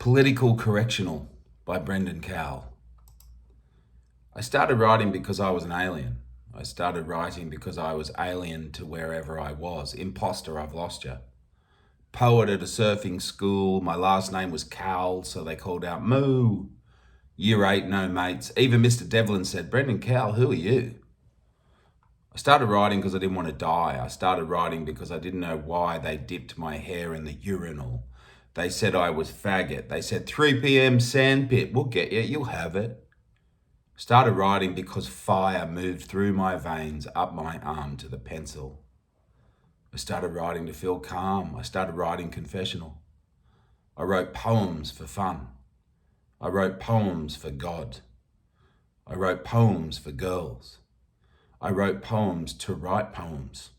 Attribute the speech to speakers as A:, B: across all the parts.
A: Political Correctional by Brendan Cowell. I started writing because I was an alien. I started writing because I was alien to wherever I was. Imposter, I've lost you. Poet at a surfing school. My last name was Cowell, so they called out Moo. Year 8, no mates. Even Mr. Devlin said, Brendan Cowell, who are you? I started writing because I didn't want to die. I started writing because I didn't know why they dipped my hair in the urinal. They said I was faggot. They said 3 p.m. sandpit, we'll get you, you'll have it. Started writing because fire moved through my veins, up my arm to the pencil. I started writing to feel calm. I started writing confessional. I wrote poems for fun. I wrote poems for God. I wrote poems for girls. I wrote poems to write poems.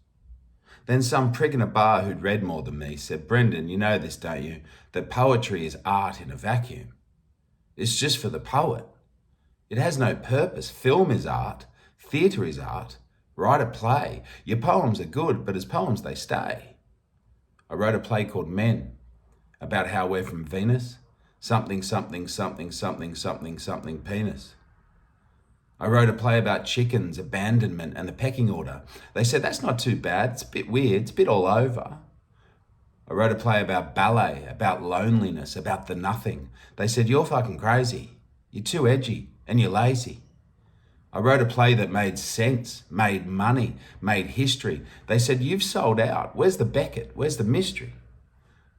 A: Then some prick in a bar who'd read more than me said, Brendan, you know this, don't you? That poetry is art in a vacuum. It's just for the poet. It has no purpose. Film is art. Theatre is art. Write a play. Your poems are good, but as poems they stay. I wrote a play called Men, about how we're from Venus. Something, something, something, something, something, something, penis. I wrote a play about chickens, abandonment, and the pecking order. They said, that's not too bad. It's a bit weird. It's a bit all over. I wrote a play about ballet, about loneliness, about the nothing. They said, you're fucking crazy. You're too edgy and you're lazy. I wrote a play that made sense, made money, made history. They said, you've sold out. Where's the Beckett? Where's the mystery?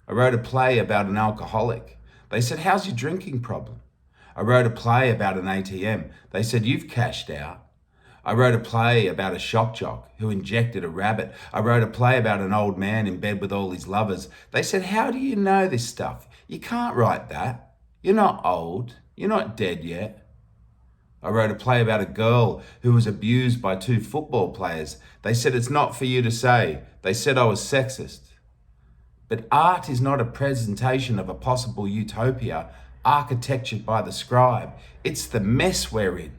A: I wrote a play about an alcoholic. They said, how's your drinking problem? I wrote a play about an ATM. They said, you've cashed out. I wrote a play about a shock jock who injected a rabbit. I wrote a play about an old man in bed with all his lovers. They said, how do you know this stuff? You can't write that. You're not old. You're not dead yet. I wrote a play about a girl who was abused by 2 football players. They said, it's not for you to say. They said I was sexist. But art is not a presentation of a possible utopia architectured by the scribe. It's the mess we're in.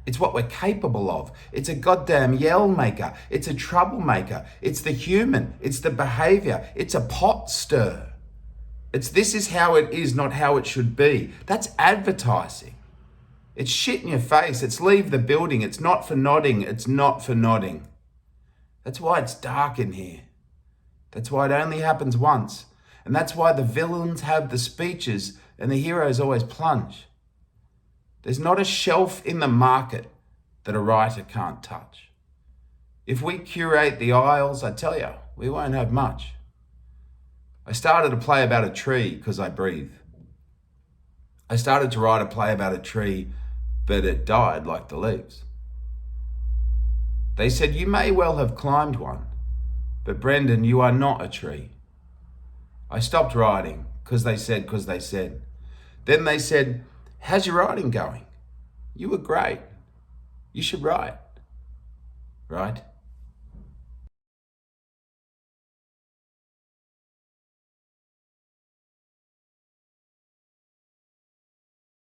A: It's what we're capable of. It's a goddamn yell maker. It's a troublemaker. It's the human. It's the behavior. It's a pot stir. It's this is how it is, not how it should be. That's advertising. It's shit in your face. It's leave the building. It's not for nodding. It's not for nodding. That's why it's dark in here. That's why it only happens once. And that's why the villains have the speeches and the heroes always plunge. There's not a shelf in the market that a writer can't touch. If we curate the aisles, I tell you, we won't have much. I started a play about a tree because I breathe. I started to write a play about a tree, but it died like the leaves. They said, you may well have climbed one, but Brendan, you are not a tree. I stopped writing because they said. Then they said, how's your writing going? You were great. You should write. Right?